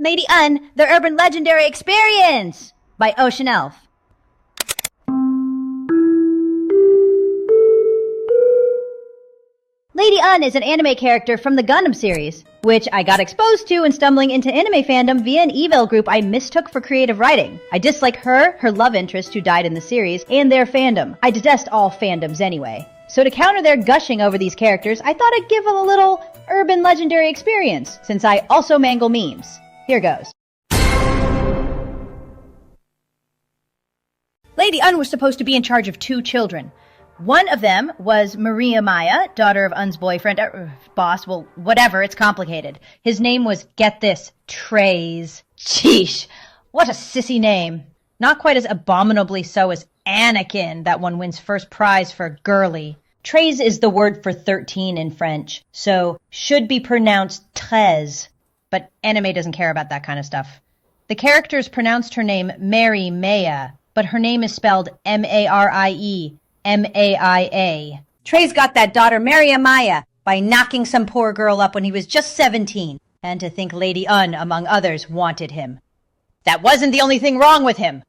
Lady Un, the Urban Legendary Experience by Ocean Elf. Lady Un is an anime character from the Gundam series, which I got exposed to when stumbling into anime fandom via an eval group I mistook for creative writing. I dislike her love interest who died in the series, and their fandom. I detest all fandoms anyway. So to counter their gushing over these characters, I thought I'd give them a little Urban Legendary Experience, since I also mangle memes. Here goes. Lady Un was supposed to be in charge of 2 children. One of them was Mariemaia, daughter of Un's boyfriend, boss, well, whatever, it's complicated. His name was, get this, Treize. Sheesh, what a sissy name. Not quite as abominably so as Anakin, that one wins first prize for girly. Treize is the word for 13 in French, so should be pronounced Treize, but anime doesn't care about that kind of stuff. The characters pronounced her name Mariemaia, but her name is spelled M-A-R-I-E. M-A-I-A. Treize got that daughter Mariemaia by knocking some poor girl up when he was just 17. And to think Lady Un, among others, wanted him. That wasn't the only thing wrong with him.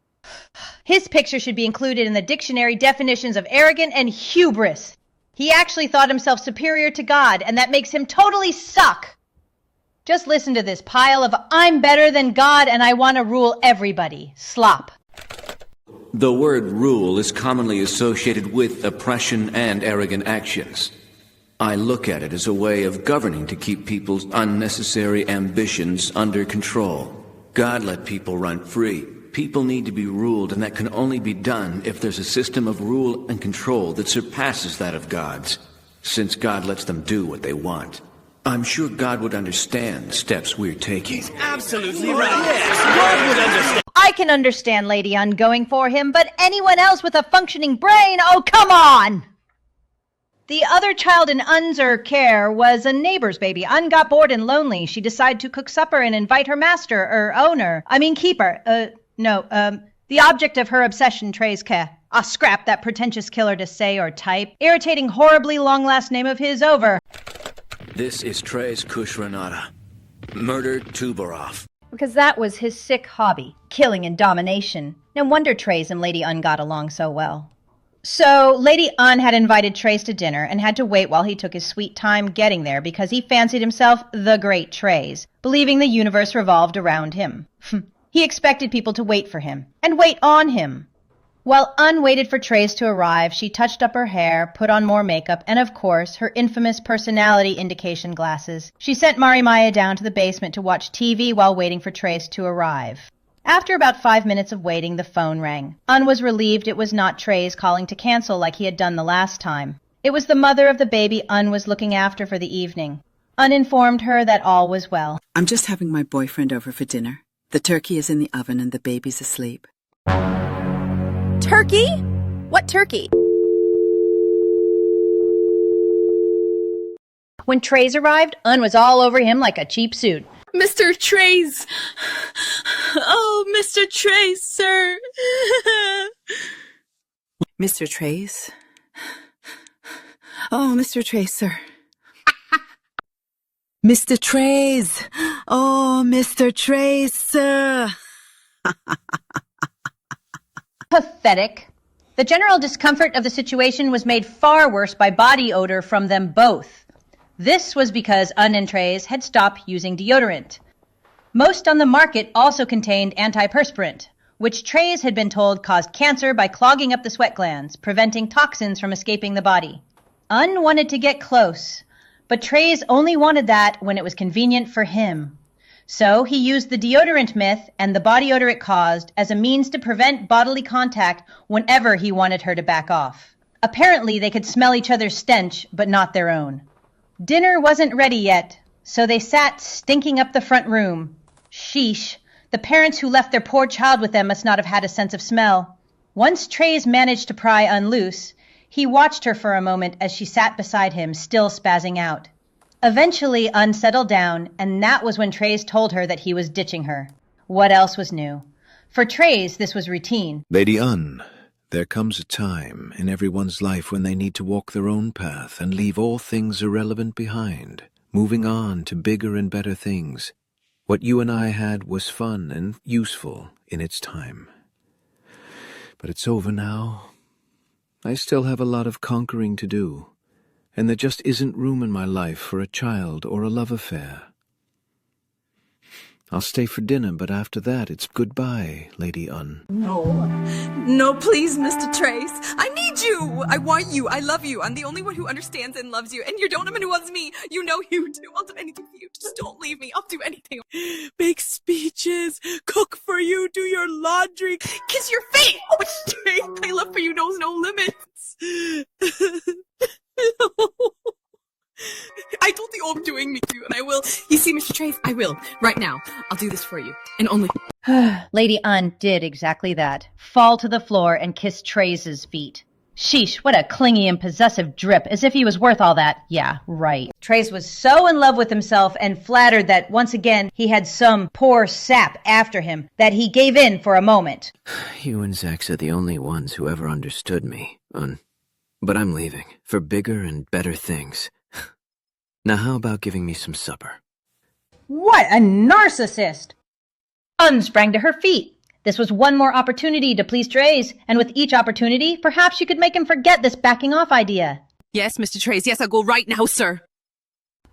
His picture should be included in the dictionary definitions of arrogant and hubris. He actually thought himself superior to God, and that makes him totally suck. Just listen to this pile of I'm better than God and I want to rule everybody slop. The word rule is commonly associated with oppression and arrogant actions. I look at it as a way of governing to keep people's unnecessary ambitions under control. God let people run free. People need to be ruled, and that can only be done if there's a system of rule and control that surpasses that of God's, since God lets them do what they want. I'm sure God would understand the steps we're taking. He's absolutely right. Yes, God would understand. I can understand Lady Un going for him, but anyone else with a functioning brain, oh come on! The other child in Un's care was a neighbor's baby. Un got bored and lonely. She decided to cook supper and invite her master, keeper. The object of her obsession, Treize. Scrap that pretentious killer to say or type. Irritating, horribly long last name of his over. This is Treize Khushrenada. Murder Tuberov. Because that was his sick hobby, killing and domination. No wonder Treize and Lady Un got along so well. So, Lady Un had invited Treize to dinner and had to wait while he took his sweet time getting there because he fancied himself the great Treize, believing the universe revolved around him. He expected people to wait for him, and wait on him. While Un waited for Treize to arrive, she touched up her hair, put on more makeup, and of course, her infamous personality indication glasses. She sent Mariemaia down to the basement to watch TV while waiting for Treize to arrive. After about 5 minutes of waiting, the phone rang. Un was relieved it was not Treize calling to cancel like he had done the last time. It was the mother of the baby Un was looking after for the evening. Un informed her that all was well. I'm just having my boyfriend over for dinner. The turkey is in the oven and the baby's asleep. Turkey? What turkey? When Treize arrived, Un was all over him like a cheap suit. Mr. Treize! Oh, Mr. Treize, sir! Mr. Treize? Oh, Mr. Treize, sir. Mr. Treize! Oh, Mr. Treize, sir! Pathetic. The general discomfort of the situation was made far worse by body odor from them both. This was because Un and Treize had stopped using deodorant. Most on the market also contained antiperspirant, which Treize had been told caused cancer by clogging up the sweat glands, preventing toxins from escaping the body. Un wanted to get close, but Treize only wanted that when it was convenient for him. So he used the deodorant myth and the body odor it caused as a means to prevent bodily contact whenever he wanted her to back off. Apparently they could smell each other's stench, but not their own. Dinner wasn't ready yet, so they sat stinking up the front room. Sheesh, the parents who left their poor child with them must not have had a sense of smell. Once Treize managed to pry Un loose, he watched her for a moment as she sat beside him, still spazzing out. Eventually, Un settled down, and that was when Treize told her that he was ditching her. What else was new? For Treize, this was routine. Lady Un, there comes a time in everyone's life when they need to walk their own path and leave all things irrelevant behind, moving on to bigger and better things. What you and I had was fun and useful in its time. But it's over now. I still have a lot of conquering to do, and there just isn't room in my life for a child or a love affair. I'll stay for dinner, but after that, it's goodbye, Lady Un. No, please, Mr. Treize. I need you. I want you. I love you. I'm the only one who understands and loves you. And you don't know who loves me. You know you do. I'll do anything for you. Just don't leave me. I'll do anything. Make speeches. Cook for you. Do your laundry. Kiss your feet. Oh, Treize, my love for you knows no limits. I told you I'm doing me too, and I will. You see, Mr. Treize, I will. Right now. I'll do this for you. And only... Lady Un did exactly that. Fall to the floor and kiss Treize's feet. Sheesh, what a clingy and possessive drip, as if he was worth all that. Yeah, right. Treize was so in love with himself and flattered that once again he had some poor sap after him that he gave in for a moment. You and Zax are the only ones who ever understood me, Un. But I'm leaving, for bigger and better things. Now how about giving me some supper? What a narcissist! Un sprang to her feet. This was one more opportunity to please Treize, and with each opportunity, perhaps she could make him forget this backing off idea. Yes, Mr. Treize. Yes, I'll go right now, sir.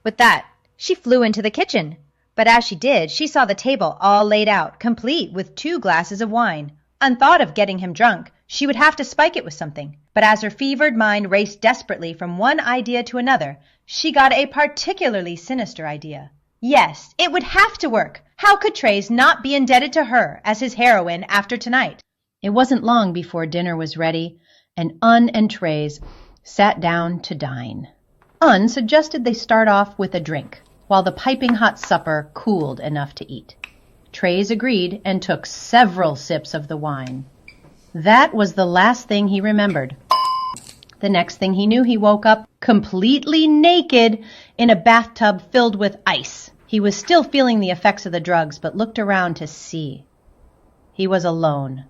With that, she flew into the kitchen. But as she did, she saw the table all laid out, complete with 2 glasses of wine. Unthought of getting him drunk, she would have to spike it with something. But as her fevered mind raced desperately from one idea to another, she got a particularly sinister idea. Yes, it would have to work. How could Treize not be indebted to her as his heroine after tonight? It wasn't long before dinner was ready, and Un and Treize sat down to dine. Un suggested they start off with a drink, while the piping hot supper cooled enough to eat. Treize agreed and took several sips of the wine. That was the last thing he remembered. The next thing he knew, he woke up completely naked in a bathtub filled with ice. He was still feeling the effects of the drugs, but looked around to see. He was alone.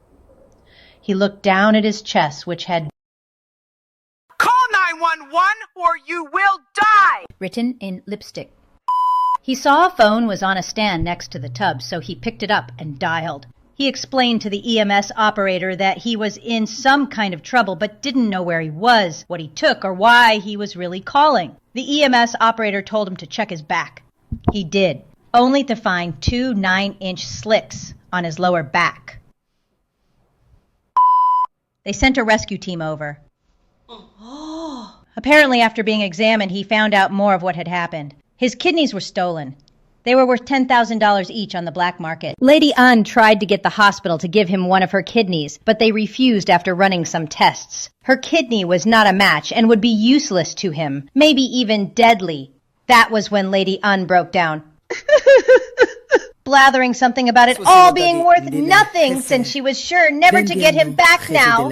He looked down at his chest, which had Call 911 or you will die! written in lipstick. He saw a phone was on a stand next to the tub, so he picked it up and dialed. He explained to the EMS operator that he was in some kind of trouble but didn't know where he was, what he took, or why he was really calling. The EMS operator told him to check his back. He did, only to find 2 9-inch slicks on his lower back. They sent a rescue team over. Apparently, after being examined, he found out more of what had happened. His kidneys were stolen. They were worth $10,000 each on the black market. Lady Un tried to get the hospital to give him one of her kidneys, but they refused after running some tests. Her kidney was not a match and would be useless to him, maybe even deadly. That was when Lady Un broke down, blathering something about it all being worth nothing since she was sure never to get him back now.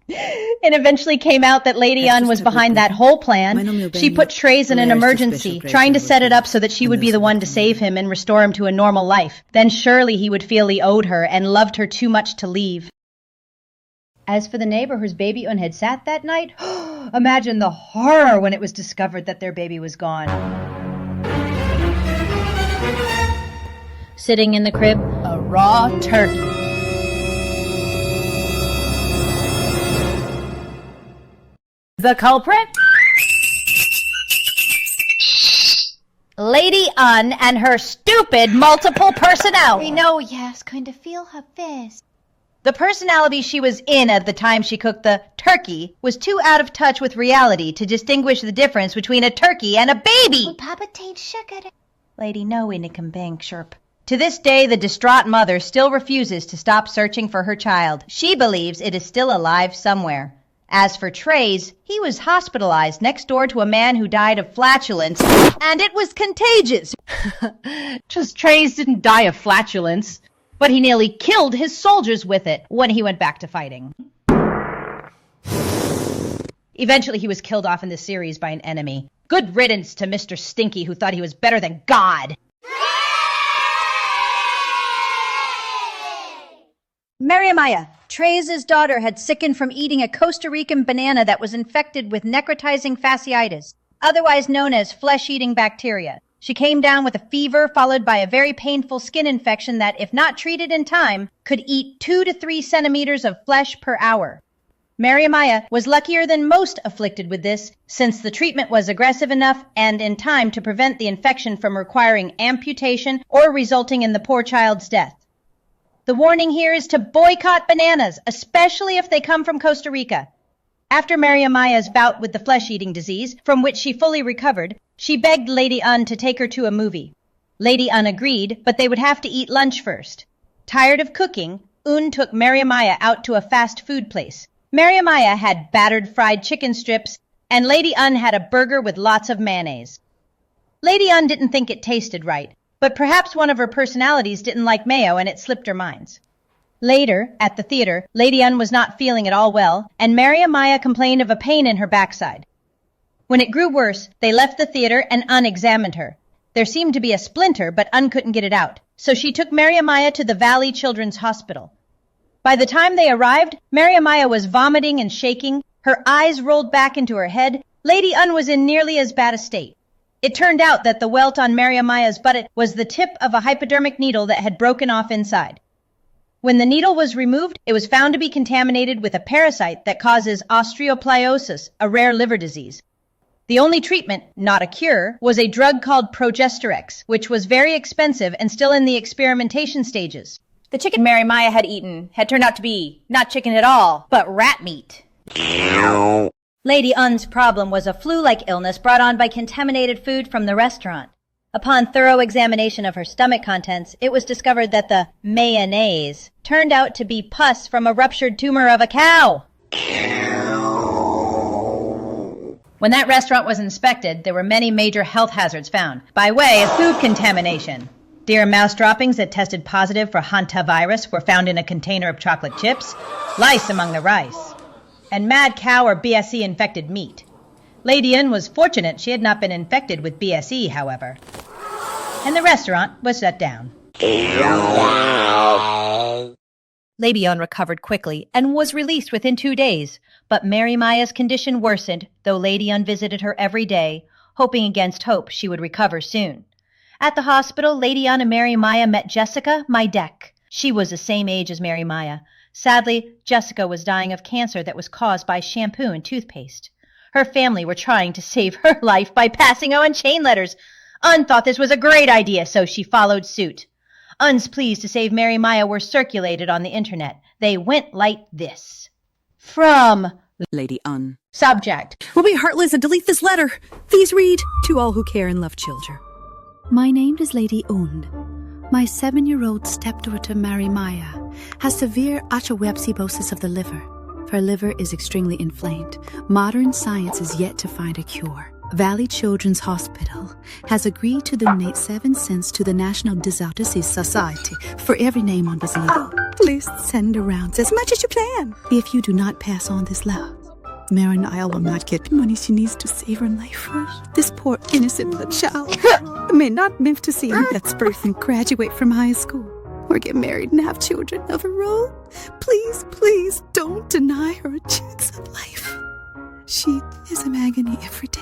It eventually came out that Lady Un was behind that whole plan. She put Treize in an emergency, trying to set it up so that she would be the one to save him and restore him to a normal life. Then surely he would feel he owed her and loved her too much to leave. As for the neighbor whose baby Un had sat that night, imagine the horror when it was discovered that their baby was gone. Sitting in the crib, a raw turkey. The culprit? Lady Un and her stupid multiple personality. No, yes, kind of feel her face. The personality she was in at the time she cooked the turkey was too out of touch with reality to distinguish the difference between a turkey and a baby. Will Papa take sugar? Lady No Bang Sherp. To this day, the distraught mother still refuses to stop searching for her child. She believes it is still alive somewhere. As for Treize, he was hospitalized next door to a man who died of flatulence, and it was contagious. Just Treize didn't die of flatulence, but he nearly killed his soldiers with it when he went back to fighting. Eventually, he was killed off in the series by an enemy. Good riddance to Mr. Stinky, who thought he was better than God. Mariemaia, Treize's daughter, had sickened from eating a Costa Rican banana that was infected with necrotizing fasciitis, otherwise known as flesh-eating bacteria. She came down with a fever followed by a very painful skin infection that, if not treated in time, could eat 2 to 3 centimeters of flesh per hour. Mariemaia was luckier than most afflicted with this, since the treatment was aggressive enough and in time to prevent the infection from requiring amputation or resulting in the poor child's death. The warning here is to boycott bananas, especially if they come from Costa Rica. After Mariemaia's bout with the flesh-eating disease, from which she fully recovered, she begged Lady Un to take her to a movie. Lady Un agreed, but they would have to eat lunch first. Tired of cooking, Un took Mariemaia out to a fast food place. Mariemaia had battered fried chicken strips, and Lady Un had a burger with lots of mayonnaise. Lady Un didn't think it tasted right, but perhaps one of her personalities didn't like mayo and it slipped her minds. Later, at the theater, Lady Un was not feeling at all well, and Mariemaia complained of a pain in her backside. When it grew worse, they left the theater and Un examined her. There seemed to be a splinter, but Un couldn't get it out, so she took Mariemaia to the Valley Children's Hospital. By the time they arrived, Mariemaia was vomiting and shaking, her eyes rolled back into her head. Lady Un was in nearly as bad a state. It turned out that the welt on Mariemaia's buttock was the tip of a hypodermic needle that had broken off inside. When the needle was removed, it was found to be contaminated with a parasite that causes osteoporosis, a rare liver disease. The only treatment, not a cure, was a drug called Progesterex, which was very expensive and still in the experimentation stages. The chicken Mariemaia had eaten had turned out to be not chicken at all, but rat meat. Lady Un's problem was a flu-like illness brought on by contaminated food from the restaurant. Upon thorough examination of her stomach contents, it was discovered that the mayonnaise turned out to be pus from a ruptured tumor of a cow. When that restaurant was inspected, there were many major health hazards found, by way of food contamination. Deer and mouse droppings that tested positive for hantavirus were found in a container of chocolate chips, lice among the rice, and mad cow or BSE-infected meat. Lady Un was fortunate she had not been infected with BSE, however. And the restaurant was shut down. Lady Un recovered quickly and was released within 2 days, but Mariemaia's condition worsened, though Lady Un visited her every day, hoping against hope she would recover soon. At the hospital, Lady Un and Mariemaia met Jessica, my deck. She was the same age as Mariemaia. Sadly, Jessica was dying of cancer that was caused by shampoo and toothpaste. Her family were trying to save her life by passing on chain letters. Un thought this was a great idea, so she followed suit. Un's pleas to save Mariemaia were circulated on the internet. They went like this. From Lady Un. Subject. We'll be heartless and delete this letter. Please read. To all who care and love children. My name is Lady Un. My 7-year-old stepdaughter Mariemaia has severe achewepsibosis of the liver. Her liver is extremely inflamed. Modern science is yet to find a cure. Valley Children's Hospital has agreed to donate 7 cents to the National Disaster Society for every name on this letter. Please send around as much as you can. If you do not pass on this love, Mariemaia will not get the money she needs to save her life. This poor innocent little child may not live to see her death's birth and graduate from high school, or get married and have children of her own. Please, please don't deny her a chance at life. She is in agony every day.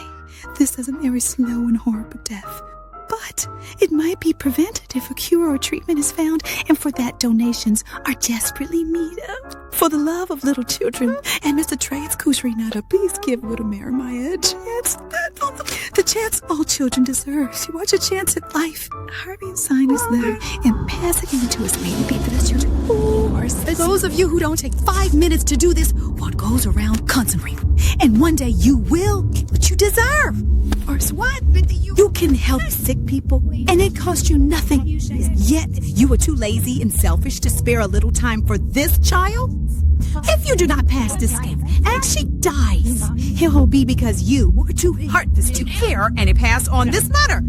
This is a very slow and horrible death. But it might be prevented if a cure or treatment is found, and for that donations are desperately needed. For the love of little children and Mr. Treize Khushrenada, please give little Mariemaia a chance. The chance all children deserve. She wants a chance at life. Hurry, sign this letter and pass it into his maiden feet for the children. For those of you who don't take 5 minutes to do this, what goes around comes around. And one day you will get what you deserve. First, what? You can help sick people, and it costs you nothing. Yet, you are too lazy and selfish to spare a little time for this child? If you do not pass this step, and she dies, it will be because you were too heartless to care and it passed on this letter.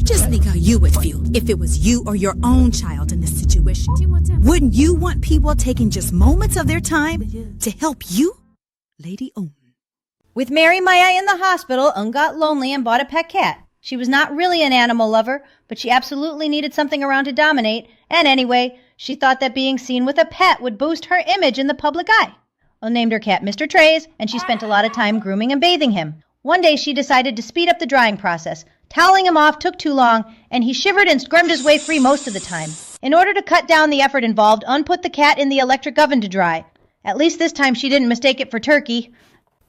Just think how you would feel if it was you or your own child in this situation. Wouldn't you want people taking just moments of their time to help you? Lady Un. With Mariemaia in the hospital, Un got lonely and bought a pet cat. She was not really an animal lover, but she absolutely needed something around to dominate, and anyway, she thought that being seen with a pet would boost her image in the public eye. Un named her cat Mr. Treize, and she spent a lot of time grooming and bathing him. One day she decided to speed up the drying process, Toweling him off took too long, and he shivered and squirmed his way free most of the time. In order to cut down the effort involved, Un put the cat in the electric oven to dry. At least this time she didn't mistake it for turkey.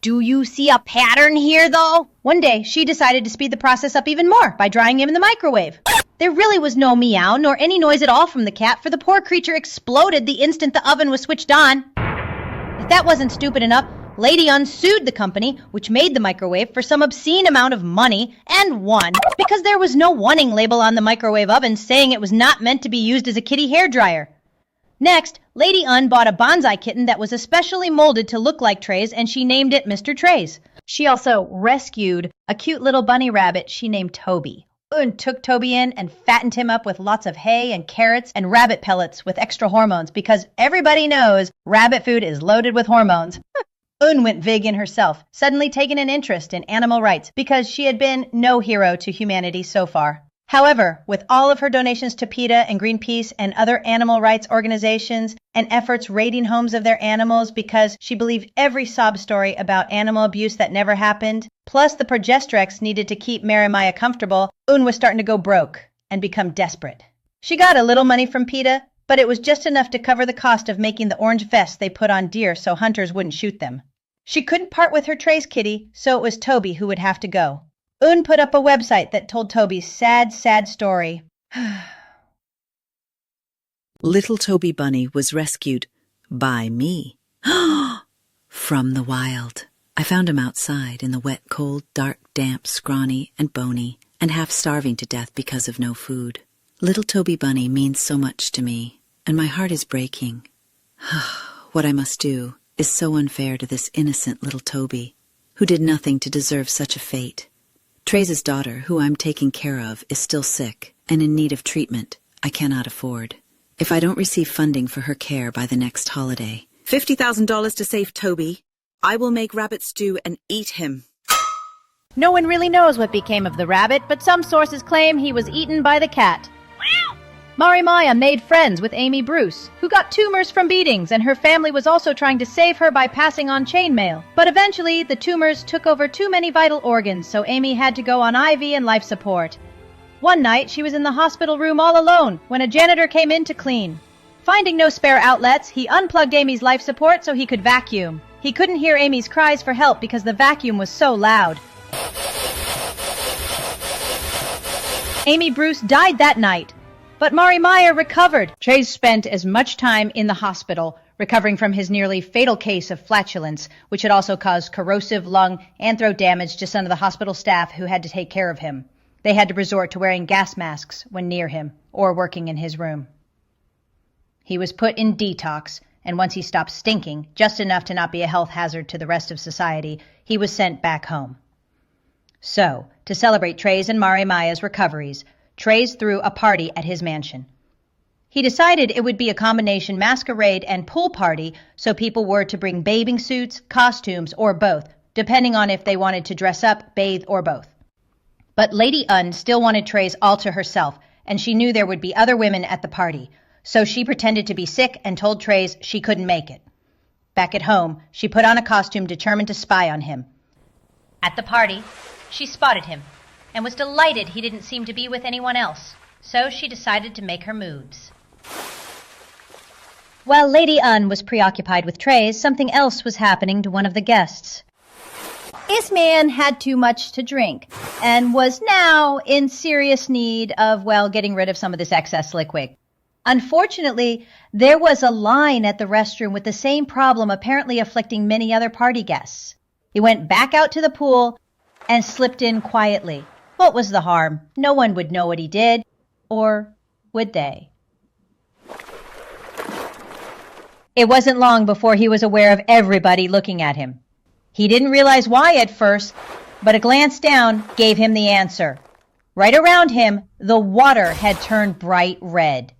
Do you see a pattern here, though? One day, she decided to speed the process up even more by drying him in the microwave. There really was no meow nor any noise at all from the cat, for the poor creature exploded the instant the oven was switched on. If that wasn't stupid enough, Lady Un sued the company, which made the microwave, for some obscene amount of money, and won, because there was no warning label on the microwave oven saying it was not meant to be used as a kitty hairdryer. Next, Lady Un bought a bonsai kitten that was especially molded to look like Treize, and she named it Mr. Treize. She also rescued a cute little bunny rabbit she named Toby. Un took Toby in and fattened him up with lots of hay and carrots and rabbit pellets with extra hormones, because everybody knows rabbit food is loaded with hormones. Un went vegan herself, suddenly taking an interest in animal rights because she had been no hero to humanity so far. However, with all of her donations to PETA and Greenpeace and other animal rights organizations and efforts raiding homes of their animals because she believed every sob story about animal abuse that never happened, plus the progesterex needed to keep Mariemaia comfortable, Un was starting to go broke and become desperate. She got a little money from PETA, but it was just enough to cover the cost of making the orange vests they put on deer so hunters wouldn't shoot them. She couldn't part with her Treize kitty, so it was Toby who would have to go. Un put up a website that told Toby's sad, sad story. Little Toby Bunny was rescued by me. From the wild. I found him outside in the wet, cold, dark, damp, scrawny, and bony, and half starving to death because of no food. Little Toby Bunny means so much to me, and my heart is breaking. What I must do is so unfair to this innocent little Toby, who did nothing to deserve such a fate. Treize's daughter, who I'm taking care of, is still sick and in need of treatment I cannot afford. If I don't receive funding for her care by the next holiday, $50,000 to save Toby. I will make rabbit stew and eat him. No one really knows what became of the rabbit, but some sources claim he was eaten by the cat. Mariemaia made friends with Amy Bruce, who got tumors from beatings, and her family was also trying to save her by passing on chainmail. But eventually, the tumors took over too many vital organs, so Amy had to go on IV and life support. One night, she was in the hospital room all alone when a janitor came in to clean. Finding no spare outlets, he unplugged Amy's life support so he could vacuum. He couldn't hear Amy's cries for help because the vacuum was so loud. Amy Bruce died that night. But Mariemaia recovered. Treize spent as much time in the hospital, recovering from his nearly fatal case of flatulence, which had also caused corrosive lung and throat damage to some of the hospital staff who had to take care of him. They had to resort to wearing gas masks when near him or working in his room. He was put in detox, and once he stopped stinking, just enough to not be a health hazard to the rest of society, he was sent back home. So, to celebrate Treize and Mariemaia's recoveries, Treize threw a party at his mansion. He decided it would be a combination masquerade and pool party, so people were to bring bathing suits, costumes, or both, depending on if they wanted to dress up, bathe, or both. But Lady Un still wanted Treize all to herself, and she knew there would be other women at the party, so she pretended to be sick and told Treize she couldn't make it. Back at home, she put on a costume determined to spy on him. At the party, she spotted him, and was delighted he didn't seem to be with anyone else, so she decided to make her moves. While Lady Un was preoccupied with Treize, something else was happening to one of the guests. This man had too much to drink, and was now in serious need of, getting rid of some of this excess liquid. Unfortunately, there was a line at the restroom with the same problem apparently afflicting many other party guests. He went back out to the pool and slipped in quietly. What was the harm? No one would know what he did. Or would they? It wasn't long before he was aware of everybody looking at him. He didn't realize why at first, but a glance down gave him the answer. Right around him, the water had turned bright red.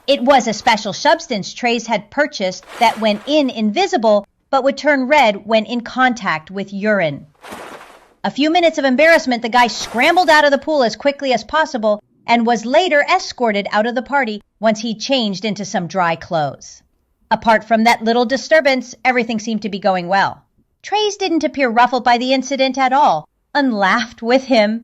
It was a special substance Treize had purchased that went in invisible, but would turn red when in contact with urine. A few minutes of embarrassment, the guy scrambled out of the pool as quickly as possible and was later escorted out of the party once he changed into some dry clothes. Apart from that little disturbance, everything seemed to be going well. Treize didn't appear ruffled by the incident at all, and laughed with him.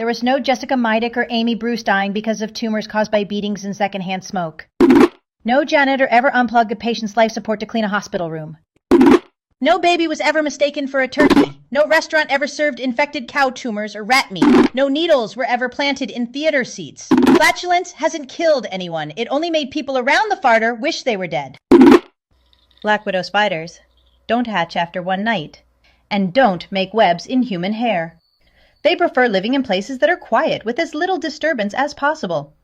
There was no Jessica Meidick or Amy Bruce dying because of tumors caused by beatings and secondhand smoke. No janitor ever unplugged a patient's life support to clean a hospital room. No baby was ever mistaken for a turkey. No restaurant ever served infected cow tumors or rat meat. No needles were ever planted in theater seats. Flatulence hasn't killed anyone. It only made people around the farter wish they were dead. Black widow spiders don't hatch after one night, and don't make webs in human hair. They prefer living in places that are quiet with as little disturbance as possible.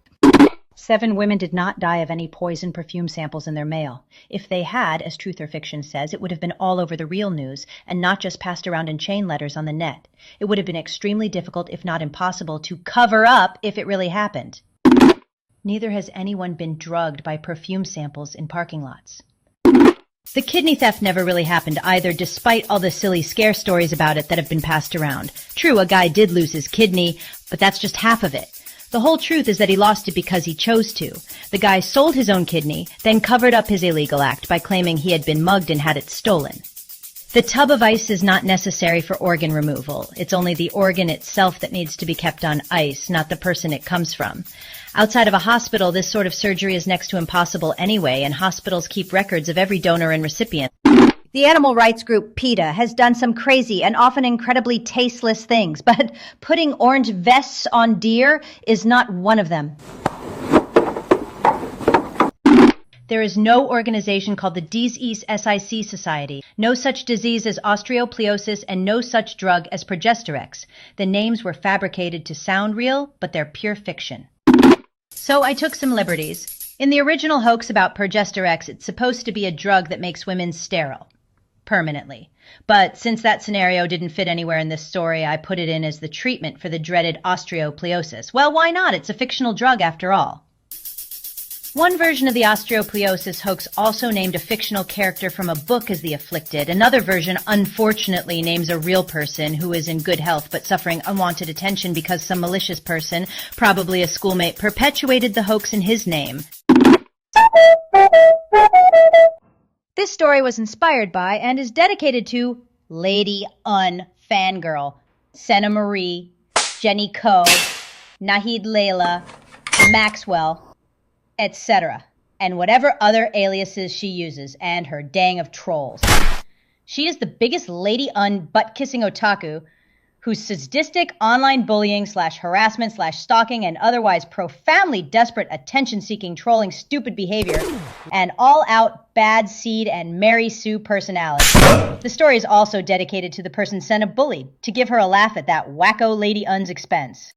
7 women did not die of any poison perfume samples in their mail. If they had, as Truth or Fiction says, it would have been all over the real news and not just passed around in chain letters on the net. It would have been extremely difficult, if not impossible, to cover up if it really happened. Neither has anyone been drugged by perfume samples in parking lots. The kidney theft never really happened either, despite all the silly scare stories about it that have been passed around. True, a guy did lose his kidney, but that's just half of it. The whole truth is that he lost it because he chose to. The guy sold his own kidney, then covered up his illegal act by claiming he had been mugged and had it stolen. The tub of ice is not necessary for organ removal. It's only the organ itself that needs to be kept on ice, not the person it comes from. Outside of a hospital, this sort of surgery is next to impossible anyway, and hospitals keep records of every donor and recipient. The animal rights group PETA has done some crazy and often incredibly tasteless things, but putting orange vests on deer is not one of them. There is no organization called the Disease SIC Society, no such disease as osteoporosis, and no such drug as Progesterex. The names were fabricated to sound real, but they're pure fiction. So I took some liberties. In the original hoax about Progesterex, it's supposed to be a drug that makes women sterile. Permanently. But since that scenario didn't fit anywhere in this story, I put it in as the treatment for the dreaded osteoporosis. Well, why not? It's a fictional drug after all. One version of the osteoporosis hoax also named a fictional character from a book as the afflicted. Another version, unfortunately, names a real person who is in good health but suffering unwanted attention because some malicious person, probably a schoolmate, perpetuated the hoax in his name. This story was inspired by and is dedicated to Lady Fangirl, Senna Marie, Jenny Coe, Nahid Layla, Maxwell, etc., and whatever other aliases she uses, and her dang of trolls. She is the biggest Lady butt-kissing otaku whose sadistic online bullying / harassment / stalking and otherwise profoundly desperate attention-seeking trolling stupid behavior and all-out bad seed and Mary Sue personality. The story is also dedicated to the person Senna bullied to give her a laugh at that wacko Lady Un's expense.